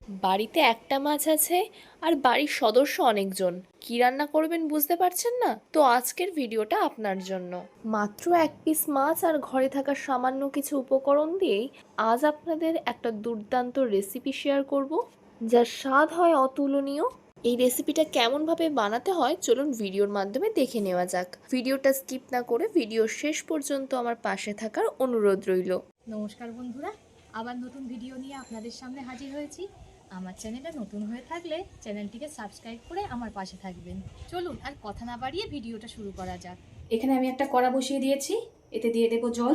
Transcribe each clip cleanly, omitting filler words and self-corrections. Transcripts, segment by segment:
বাড়িতে একটা মাছ আছে আর বাড়ির সদস্য অনেকজন, কি রান্না করবেন বুঝতে পারছেন না তো আজকের ভিডিওটা আপনার জন্য। মাত্র এক পিস মাছ আর ঘরে থাকা সামান্য কিছু উপকরণ দিয়েই আজ আপনাদের একটা দুর্দান্ত রেসিপি শেয়ার করব, যার স্বাদ হয় অতুলনীয়। এই রেসিপিটা কেমনভাবে বানাতে হয় চলুন ভিডিওর মাধ্যমে দেখে নেওয়া যাক। ভিডিওটা স্কিপ না করে ভিডিওর শেষ পর্যন্ত আমার পাশে থাকার অনুরোধ রইল। নমস্কার বন্ধুরা, আবার নতুন ভিডিও নিয়ে আপনাদের সামনে হাজির হয়েছি। আমার চ্যানেলটা নতুন হয়ে থাকলে চ্যানেলটিকে সাবস্ক্রাইব করে আমার পাশে থাকবেন। চলুন আর কথা না বাড়িয়ে ভিডিওটা শুরু করা যাক। এখানে আমি একটা কড়া বসিয়ে দিয়েছি, এতে দিয়ে দেব জল।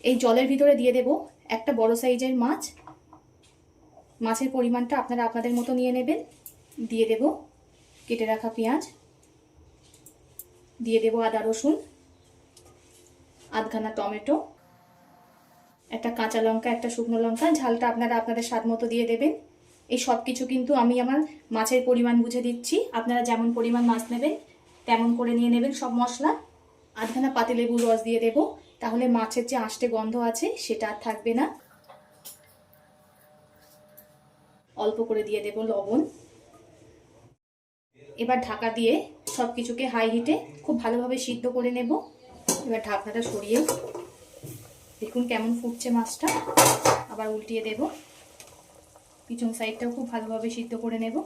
এই জলের ভিতরে দিয়ে দেব একটা বড় সাইজের মাছ। মাছের পরিমাণটা আপনারা আপনাদের মতো নিয়ে নেবেন। দিয়ে দেব কেটে রাখা পেঁয়াজ, দিয়ে দেব আদা রসুন, আধখানা টমেটো, একটা কাঁচা লঙ্কা, একটা শুকনো লঙ্কা। ঝালটা আপনারা আপনাদের স্বাদ মতো দিয়ে দেবেন। এই সব কিছু কিন্তু আমি আমার মাছের পরিমাণ বুঝে দিচ্ছি, আপনারা যেমন পরিমাণ মাছ নেবেন তেমন করে নিয়ে নেবেন সব মশলা। আধখানা পাতিলেবুর রস দিয়ে দেব, তাহলে মাছের যে আঁশটে গন্ধ আছে সেটা আর থাকবে না। অল্প করে দিয়ে দেব লবণ। এবার ঢাকা দিয়ে সব কিছুকে হাই হিটে খুব ভালোভাবে সিদ্ধ করে নেব। এবার ঢাকনাটা সরিয়ে দেখুন কেমন ফুটছে মাছটা। আবার উল্টিয়ে দেব, পিছন সাইডটাও খুব ভালোভাবে সিদ্ধ করে নেব।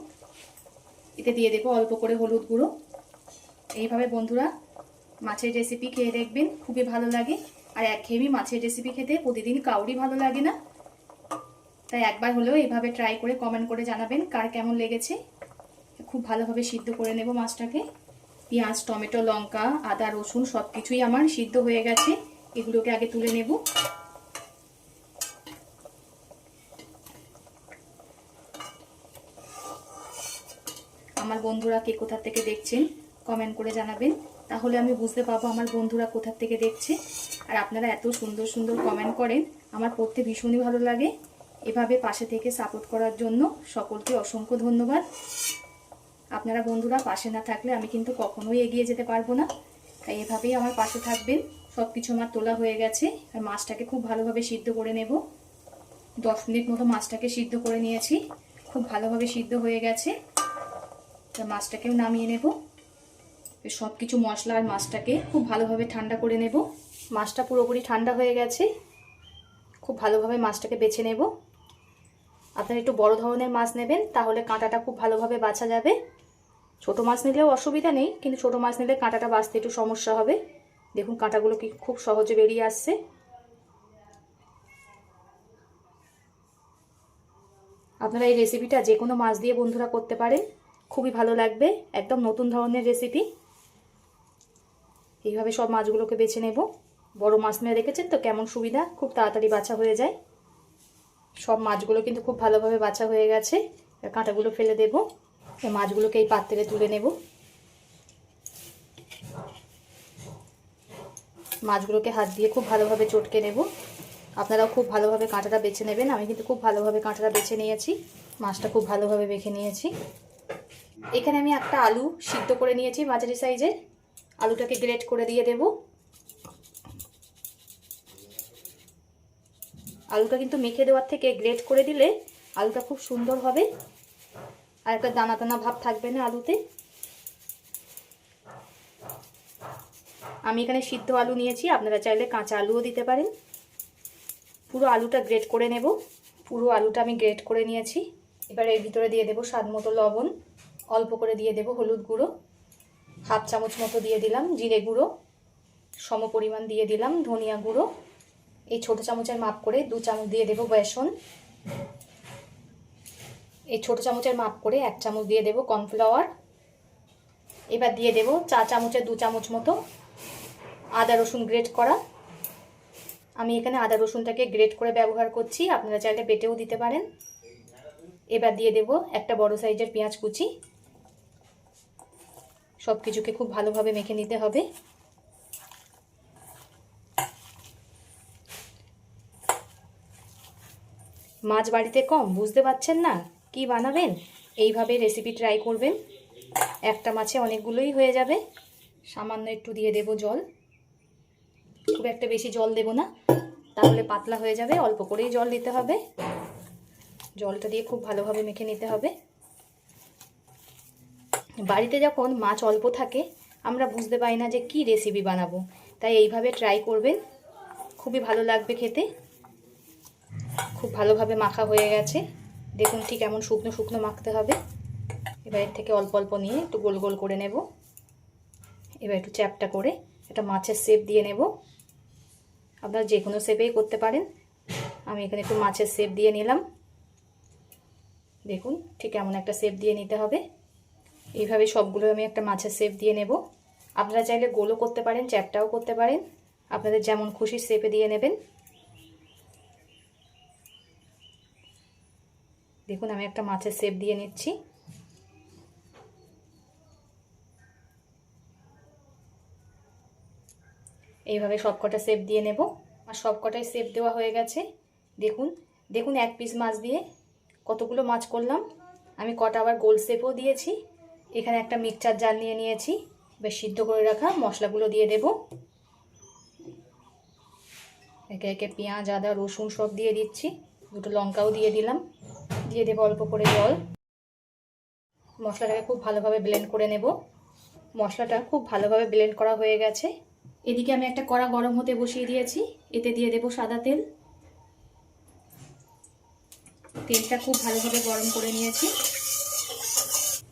এতে দিয়ে দেব অল্প করে হলুদ গুঁড়ো। এইভাবে বন্ধুরা মাছের রেসিপি খেয়ে দেখবেন, খুবই ভালো লাগে। আর একঘেয়েমি মাছের রেসিপি খেতে প্রতিদিন কাউরই ভালো লাগে না, তাই একবার হলেও এইভাবে ট্রাই করে কমেন্ট করে জানাবেন কার কেমন লেগেছে। খুব ভালোভাবে সিদ্ধ করে নেব মাছটাকে। পেঁয়াজ, টমেটো, লঙ্কা, আদা, রসুন সব কিছুই আমার সিদ্ধ হয়ে গেছে। এগুলোকে আগে তুলে নেব। আমার বন্ধুরা কে কোথা থেকে দেখছেন কমেন্ট করে জানাবেন, তাহলে আমি বুঝতে পারবো আমার বন্ধুরা কোথা থেকে দেখছে। আর আপনারা এত সুন্দর সুন্দর কমেন্ট করেন, আমার পড়তে ভীষণই ভালো লাগে। এভাবে পাশে থেকে সাপোর্ট করার জন্য সকলকে অসংখ্য ধন্যবাদ। আপনারা বন্ধুরা পাশে না থাকলে আমি কিন্তু কখনোই এগিয়ে যেতে পারবো না, তাই এভাবেই আমার পাশে থাকবেন। সব কিছু আমার তোলা হয়ে গেছে, আর মাছটাকে খুব ভালোভাবে সিদ্ধ করে নেব। 10 মিনিট মতো মাছটাকে সিদ্ধ করে নিয়েছি, খুব ভালোভাবে সিদ্ধ হয়ে গেছে। মাছটাকেও নামিয়ে নেব। সব কিছু মশলা আর মাছটাকে খুব ভালোভাবে ঠান্ডা করে নেব। মাছটা পুরোপুরি ঠান্ডা হয়ে গেছে, খুব ভালোভাবে মাছটাকে বেছে নেব। আপনারা একটু বড় ধরনের মাছ নেবেন, তাহলে কাঁটাটা খুব ভালোভাবে বাছা যাবে। ছোট মাছ নিলেও অসুবিধা নেই, কিন্তু ছোট মাছ নিলে কাঁটাটা বাছতে একটু সমস্যা হবে। দেখুন কাঁটাগুলো কি খুব সহজে বেরিয়ে আসছে। আপনারা এই রেসিপিটা যে কোনো মাছ দিয়ে বন্ধুরা করতে পারেন, খুবই ভালো লাগবে। একদম নতুন ধরনের রেসিপি। এইভাবে সব মাছগুলোকে বেছে নেব। বড় মাছ নিয়ে রেখেছেন তো কেমন সুবিধা, খুব তাড়াতাড়ি বাছা হয়ে যায়। সব মাছগুলো কিন্তু খুব ভালোভাবে বাছা হয়ে গেছে। কাঁটাগুলো ফেলে দেব। এই মাছগুলোকে এই পাত্রে তুলে নেব। মাছগুলোকে হাত দিয়ে খুব ভালোভাবে চটকে নেব। আপনারাও খুব ভালোভাবে কাঁটাটা বেছে নেবেন। আমি কিন্তু খুব ভালোভাবে কাঁটাটা বেছে নিয়েছি, মাছটা খুব ভালোভাবে বেছে নিয়েছি। এখানে আমি একটা আলু সিদ্ধ করে নিয়েছি মাঝারি সাইজের। আলুটাকে গ্রেট করে দিয়ে দেব। আলুটা কিন্তু মেখে দেওয়ার থেকে গ্রেট করে দিলে আলুটা খুব সুন্দর হবে, আর একটা দানা দানা ভাব থাকবে না আলুতে। আমি এখানে সিদ্ধ আলু নিয়েছি, আপনারা চাইলে কাঁচা আলুও দিতে পারেন। পুরো আলুটা গ্রেট করে নেব। পুরো আলুটা আমি গ্রেট করে নিয়েছি। এবার এর ভিতরে দিয়ে দেব স্বাদ মতো লবণ, অল্প করে দিয়ে দেব হলুদ গুঁড়ো, হাফ চামচ মতো দিয়ে দিলাম জিরে গুঁড়ো, সম পরিমাণ দিয়ে দিলাম ধনিয়া গুঁড়ো। এই ছোট চামচের মাপ করে 2 চামচ দিয়ে দেব বেসন। এই ছোট চামচের মাপ করে 1 চামচ দিয়ে দেব কর্নফ্লাওয়ার। এবার দিয়ে দেব চা চামচের 2 চামচ মতো আদা রসুন গ্রেট করা। আমি এখানে আদা রসুনটাকে গ্রেট করে ব্যবহার করছি, আপনারা চাইলে বেটেও দিতে পারেন। এবার দিয়ে দেব একটা বড় সাইজের পেঁয়াজ কুচি। সব কিছুকে খুব ভালোভাবে মেখে নিতে হবে। মাছ বাড়িতে কম, বুঝতে পারছেন না কি বানাবেন, এইভাবে রেসিপি ট্রাই করবেন। একটা মাছে অনেকগুলোই হয়ে যাবে। সামান্য একটু দিয়ে দেব জল, খুব একটা বেশি জল দেব না, তাহলে পাতলা হয়ে যাবে। অল্প করেই জল দিতে হবে, জলটা দিয়ে খুব ভালোভাবে মেখে নিতে হবে। বাড়িতে যখন মাছ অল্প থাকে আমরা বুঝতে পারি না যে কি রেসিপি বানাবো, তাই এইভাবে ট্রাই করবেন, খুবই ভালো লাগবে খেতে। খুব ভালোভাবে মাখা হয়ে গেছে, দেখুন ঠিক এমন শুকনো শুকনো মাখতে হবে। এবার এর থেকে অল্প অল্প নিয়ে একটু গোল গোল করে নেব। এবার একটু চ্যাপটা করে একটা মাছের শেপ দিয়ে নেব। আপনারা যে কোনো শেপেই করতে পারেন, আমি এখানে একটু মাছের শেপ দিয়ে নিলাম। দেখুন ঠিক এমন একটা শেপ দিয়ে নিতে হবে। এইভাবে সবগুলো আমি একটা মাছের শেপ দিয়ে নেব। আপনারা চাইলে গোলও করতে পারেন, চ্যাপটাও করতে পারেন, আপনাদের যেমন খুশি শেপে দিয়ে নেবেন। দেখুন আমি একটা মাছের শেপ দিয়ে নিচ্ছি। এইভাবে সবকটা শেপ দিয়ে নেব। আর সবকটাই শেপ দেওয়া হয়ে গেছে। দেখুন দেখুন এক পিস মাছ দিয়ে কতগুলো মাছ করলাম। আমি কটা আবার গোল শেপও দিয়েছি। এখানে একটা মিক্সচার জার নিয়ে নিয়েছি। এবার সিদ্ধ করে রাখা মশলাগুলো দিয়ে দেব। একে একে পেঁয়াজ, আদা, রসুন সব দিয়ে দিচ্ছি। দুটো লঙ্কাও দিয়ে দিলাম। দিয়ে দেবো অল্প করে জল। মশলাটাকে খুব ভালোভাবে ব্লেন্ড করে নেব। মশলাটা খুব ভালোভাবে ব্লেন্ড করা হয়ে গেছে। এদিকে আমি একটা কড়া গরম হতে বসিয়ে দিয়েছি। এতে দিয়ে দেব সাদা তেল। তেলটা খুব ভালোভাবে গরম করে নিয়েছি।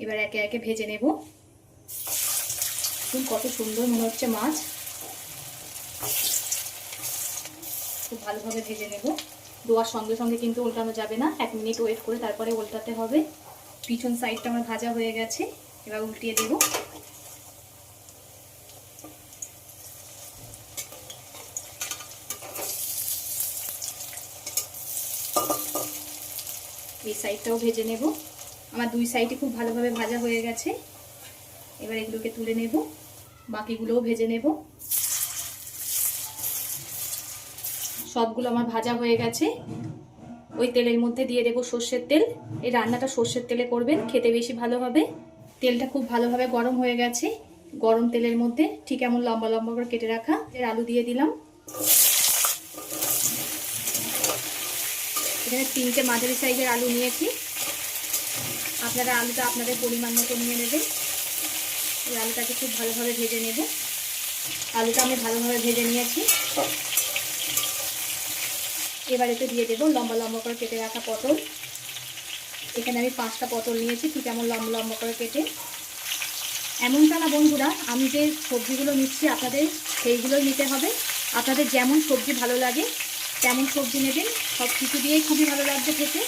এবার একে একে ভেজে নেব। দেখুন কত সুন্দর মনে হচ্ছে মাছ। খুব ভালোভাবে ভেজে নেব। দেওয়ার সঙ্গে সঙ্গে কিন্তু উল্টানো যাবে না, 1 মিনিট ওয়েট করে তারপরে উল্টাতে হবে। পিছন সাইডটা আমার ভাজা হয়ে গেছে, এবার উল্টিয়ে দেব। এই সাইডটাও ভেজে নেব। আমার দুই সাইডে খুব ভালোভাবে ভাজা হয়ে গেছে। এবার এগুলোকে তুলে নেব, বাকিগুলোও ভেজে নেব। সবগুলো আমার ভাজা হয়ে গেছে। ওই তেলের মধ্যে দিয়ে দেবো সর্ষের তেল। এই রান্নাটা সর্ষের তেলে করবেন, খেতে বেশি ভালো হবে। তেলটা খুব ভালোভাবে গরম হয়ে গেছে। গরম তেলের মধ্যে ঠিক এমন লম্বা লম্বা করে কেটে রাখা আলু দিয়ে দিলাম। এখানে 3টে মাঝারি সাইজের আলু নিয়েছি। আপনারা আলুটা আপনাদের পরিমাণ মতো নিয়ে নেবেন। এই আলুটাকে খুব ভালোভাবে ভেজে নেব। আলুটা আমি ভালোভাবে ভেজে নিয়েছি। এবার এতে দিয়ে দেবো লম্বা লম্বা করে কেটে রাখা পটল। এখানে আমি 5টা পটল নিয়েছি, ঠিক এমন লম্বা লম্বা করে কেটে। এমনটা না বন্ধুরা, আমি যে সবজিগুলো নিচ্ছি আপনাদের সেইগুলোই নিতে হবে। আপনাদের যেমন সবজি ভালো লাগে তেমন সবজি নেবেন। সব কিছু দিয়েই খুবই ভালো লাগবে খেতে।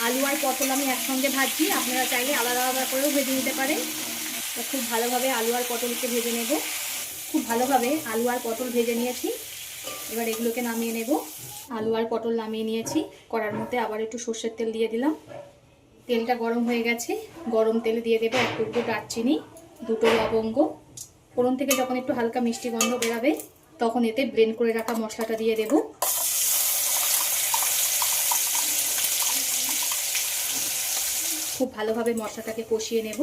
আলু আর পটল আমি একসঙ্গে ভাজছি, আপনারা চাইলে আলাদা আলাদা করেও ভেজে নিতে পারেন। তো খুব ভালোভাবে আলু আর পটলকে ভেজে নেব। খুব ভালোভাবে আলু আর পটল ভেজে নিয়েছি। এবার এগুলোকে নামিয়ে নেব। আলু আর পটল নামিয়ে নিয়েছি। কড়ার মধ্যে আবার একটু সর্ষের তেল দিয়ে দিলাম। তেলটা গরম হয়ে গেছে। গরম তেলে দিয়ে দেবো 1 টুকরো দারচিনি, 2টো লবঙ্গ। ফোড়ন থেকে যখন একটু হালকা মিষ্টি গন্ধ বেরাবে তখন এতে ব্লেন্ড করে রাখা মশলাটা দিয়ে দেব। খুব ভালোভাবে মশলাটাকে কষিয়ে নেব।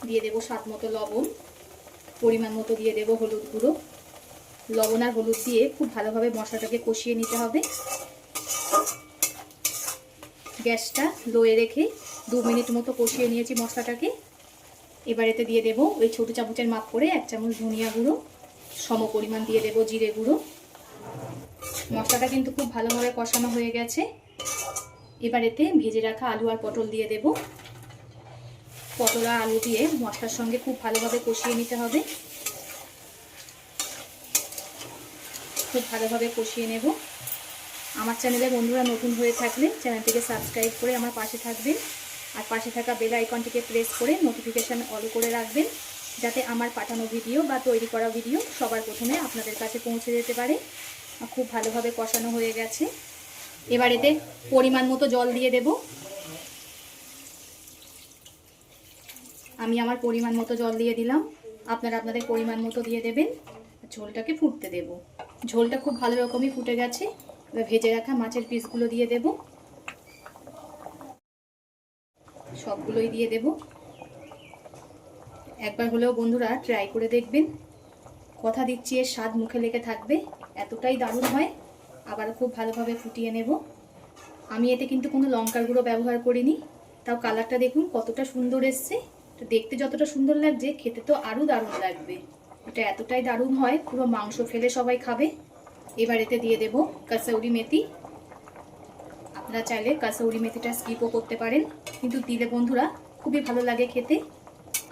দিয়ে দেব স্বাদ মতো লবণ, পরিমাণ মতো দিয়ে দেব হলুদ গুঁড়ো। লবণ আর হলুদ দিয়ে খুব ভালোভাবে মশলাটাকে কষিয়ে নিতে হবে। গ্যাসটা লোয়ে রেখে 2 মিনিট মতো কষিয়ে নিয়েছি মশলাটাকে। এবার এতে দিয়ে দেব ওই ছোটো চামচের মাপ করে 1 চামচ ধনিয়া গুঁড়ো, সম পরিমাণ দিয়ে দেব জিরে গুঁড়ো। মশলাটা কিন্তু খুব ভালোভাবে কষানো হয়ে গেছে। এবার এতে ভেজে রাখা আলু আর পটল দিয়ে দেব। পটল আর আলু দিয়ে মশলার সঙ্গে খুব ভালোভাবে কষিয়ে নিতে হবে। খুব ভালোভাবে কষিয়ে নেব। আমার চ্যানেলে বন্ধুরা নতুন হয়ে থাকলে চ্যানেলটিকে সাবস্ক্রাইব করে আমার পাশে থাকবেন। আর পাশে থাকা বেল আইকনটিকে প্রেস করে নোটিফিকেশান অল করে রাখবেন, যাতে আমার পাঠানো ভিডিও বা তৈরি করা ভিডিও সবার প্রথমে আপনাদের কাছে পৌঁছে যেতে পারে। খুব ভালোভাবে কষানো হয়ে গেছে। এবার এতে পরিমাণ মতো জল দিয়ে দেব। আমি আমার পরিমাণ মতো জল দিয়ে দিলাম, আপনারা আপনাদের পরিমাণ মতো দিয়ে দেবেন। ঝোলটাকে ফুটতে দেব। ঝোলটা খুব ভালো রকমই ফুটে গেছে। এবার ভেজে রাখা মাছের পিসগুলো দিয়ে দেব। সবগুলোই দিয়ে দেব। একবার হলেও বন্ধুরা ট্রাই করে দেখবেন। কথা দিচ্ছি এর স্বাদ মুখে লেগে থাকবে, এতটাই দারুণ হয়। আবার খুব ভালোভাবে ফুটিয়ে নেব। আমি এতে কিন্তু কোনো লঙ্কার গুঁড়ো ব্যবহার করিনি, তাও কালারটা দেখুন কতটা সুন্দর এসছে। তো দেখতে যতটা সুন্দর লাগছে খেতে তো আরও দারুণ লাগবে। এটা এতটাই দারুণ হয় পুরো মাংস ফেলে সবাই খাবে। এবার এতে দিয়ে দেব কাসৌরি মেথি। আপনারা চাইলে কাসৌরি মেথিটা স্কিপও করতে পারেন, কিন্তু দিলে বন্ধুরা খুবই ভালো লাগে খেতে।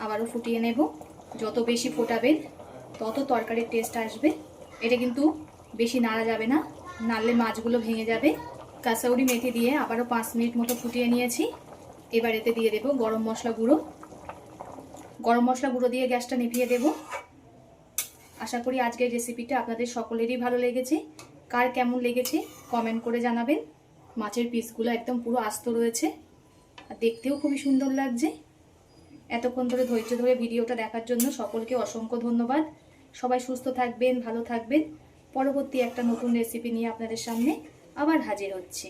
আবারও ফুটিয়ে নেব। যত বেশি ফোটাবেন তত তরকারির টেস্ট আসবে। এটা কিন্তু বেশি নাড়া যাবে না, নাড়লে মাছগুলো ভেঙে যাবে। কাসৌরি মেথি দিয়ে আবারও 5 মিনিট মতো ফুটিয়ে নিয়েছি। এবার এতে দিয়ে দেব গরম মশলা গুঁড়ো। গরম মশলা গুঁড়ো দিয়ে গ্যাসটা নিভিয়ে দেব। আশা করি আজকের রেসিপিটা আপনাদের সকলেরই ভালো লেগেছে। কার কেমন লেগেছে কমেন্ট করে জানাবেন। মাছের পিসগুলো একদম পুরো আস্ত রয়েছে আর দেখতেও খুবই সুন্দর লাগছে। এতক্ষণ ধরে ধৈর্য ধরে ভিডিওটা দেখার জন্য সকলকে অসংখ্য ধন্যবাদ। সবাই সুস্থ থাকবেন, ভালো থাকবেন। পরবর্তী একটা নতুন রেসিপি নিয়ে আপনাদের সামনে আবার হাজির হচ্ছি।